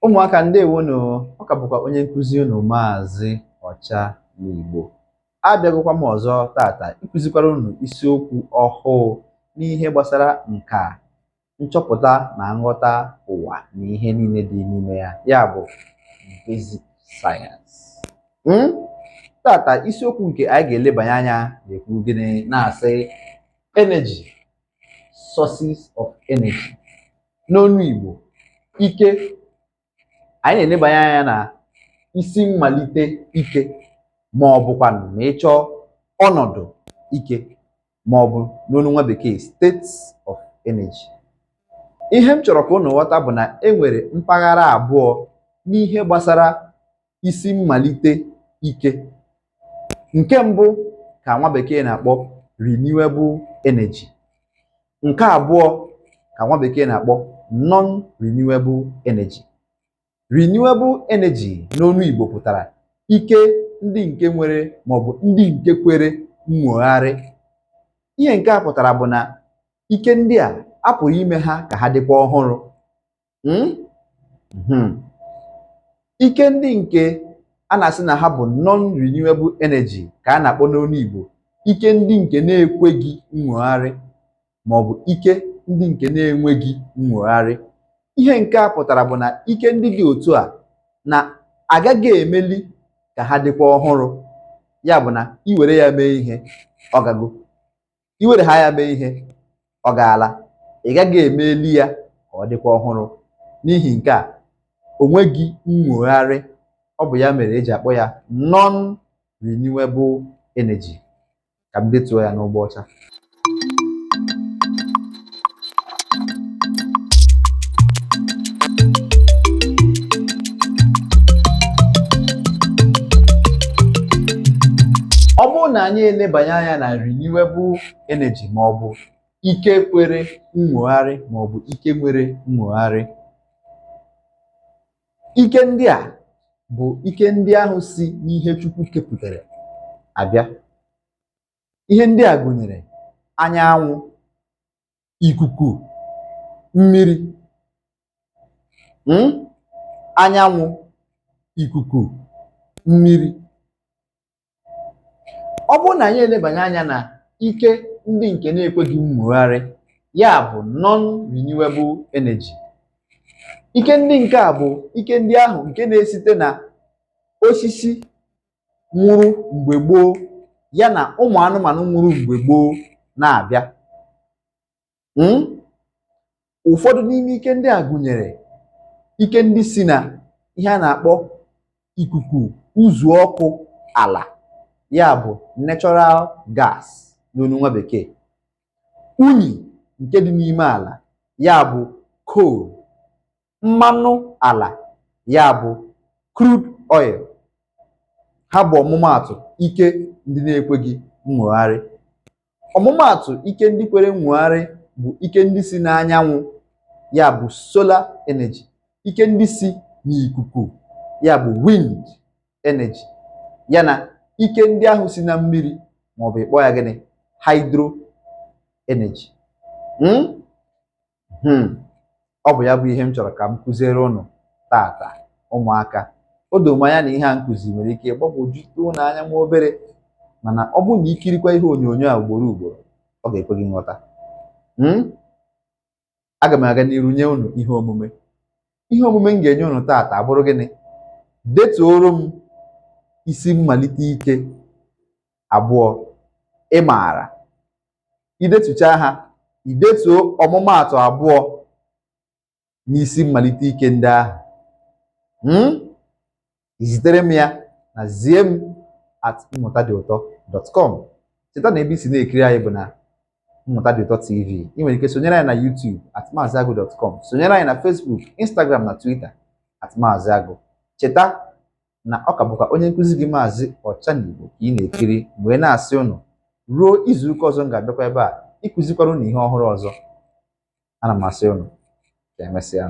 Ụmụaka ndewonu, ọ ka bụkwa onye nkụzi unu Maazị Ọcha n'Igbo. Abịagokwa m ọzọ tata ịkụzikwara unu isiokwu ọhụụ n'ihe gbasara nka, nchọpụta na nghọta ụwa na ihe niile dị n'ime ya, ya bụ basic science. Tata isiokwu nke anyị ga-elebanye anya na-ekwu gịnị, na-asị energy, sources of energy. N'onu Igbo, ike. Anyị na-elebanye anya na isi mmalite ike, ma ọ bụkwa ma ị chọọ ọnọdụ ike, ma ọ bụ n'onu nwa bekee states of energy. Ihe m chọrọ ka unu ghọta bụ na e nwere mpaghara abụọ n'ihe gbasara isi mmalite ike. Nke mbụ ka nwa bekee na-akpọ renewable energy. Nke abụọ ka nwa bekee na-akpọ non-renewable energy. Renewable energy n'onu Igbo pụtara ike ndị nke nwere maọbụ ndị nke kwere nnwogharị. Ihe nke a pụtara bụ na ike ndị a apụrụ ime ha ka ha dịkwa ọhụrụ. Ike ndị nke a na-asị na ha bụ non-renewable energy ka a na-akpọ n'onu Igbo ike ndị nke na-ekweghị nnwogharị maọbụ ike ndị nke na-enweghị nnwogharị. Ihe nke a pụtara bụ na ike ndị dị otu a na-agaghị emeli ka ha dịkwa ọhụrụ. Ya bụ na iwere ya mee ihe, ọ gago. Iwere ha ya mee ihe, ọ gaala. Ị gaghị emeli ya ka ọ dịkwa ọhụrụ. N'ihi nke a, o nweghị nnwogharị. Ọ bụ ya mere eji akpọ ya non-renewable energy. Ka m detuo ya n'ụgbọ ọcha. Ọ bụrụ na anyị elebanye anya na renewable energy ma ọ bụ ike kwere nnwogharị ma ọ bụ ike nwere nnwogharị, ike ndị a bụ ike ndị ahụ si n'ihe Chukwu kepụtara abịa. Ihe ndị a gụnyere anyanwụ, ikuku, mmiri. Anyanwụ, ikuku, mmiri. Ọ bụrụ na anyị elebanye anya na ike ndị nke na-ekweghị nnwogharị, ya bụ non-renewable energy, ike ndị nke a bụ ike ndị ahụ nke na-esite na osisi nwụrụ mgbe gboo ya na ụmụ anụmanụ nwụrụ mgbe gboo na-abịa. Ụfọdụ n'ime ike ndị a gụnyere ike ndị si na ihe a na-akpọ ikuku uzuọkụ ala, ya bụ natural gas n'onu nwa bekee. Unyi nke dị n'ime ala, ya bụ coal. Mmanụ ala, ya bụ crude oil. Ha bụ ọmụmaatụ ike ndị na-ekweghị nnwogharị. Ọmụmaatụ ike ndị kwere nnwogharị bụ ike ndị si n'anyanwụ, ya bụ solar energy. Ike ndị si n'ikuku, ya bụ wind energy. Ya na ike ndị ahụ si na mmiri maọbụ ịkpọ ya gịnị, hydro energy. Ọ bụ ya bụ ihe m chọrọ ka m kụziere ụnụ tata, ụmụaka. O doo m anya na ihe a nkụzi nwere ike ịgbagwojutu n'anya nwa obere, mana ọ bụrụ na ikirikwa ihe onyonyo a ugboro ugboro, ọ ga-ekwe gị nghọta. Aga m aga n'iru nye unu ihe omume. Ihe omume m ga-enye unu tata abụrụ gịnị, detuoro m isi mmalite ike abụọ ị maara. Idetucha ha, idetuo ọmụmaatụ abụọ n'isi mmalite ike ndị ahụ. Zitere m ya na zie m @mmụtadịụtọ.com. Cheta na ebe isi na-ekiri anyị bụ na Mmụta Dị Ụtọ TV. Ị nwere ike sonyere anyị na YouTube @maaziagụ.com, sonyere anyị na Facebook, Instagram na Twitter @maaziagụ. Cheta na ọ ka bụkwa onye nkụzi gị Maazị Ọcha n'Igbo ka ị na-ekiri, wee na-asị ụnụ ruo izuụka ọzọ m ga-abịakwa ebe a ịkụzikwara ụnụ ihe ọhụrụ ọzọ. Ana m asị ụnụ ka emesịa.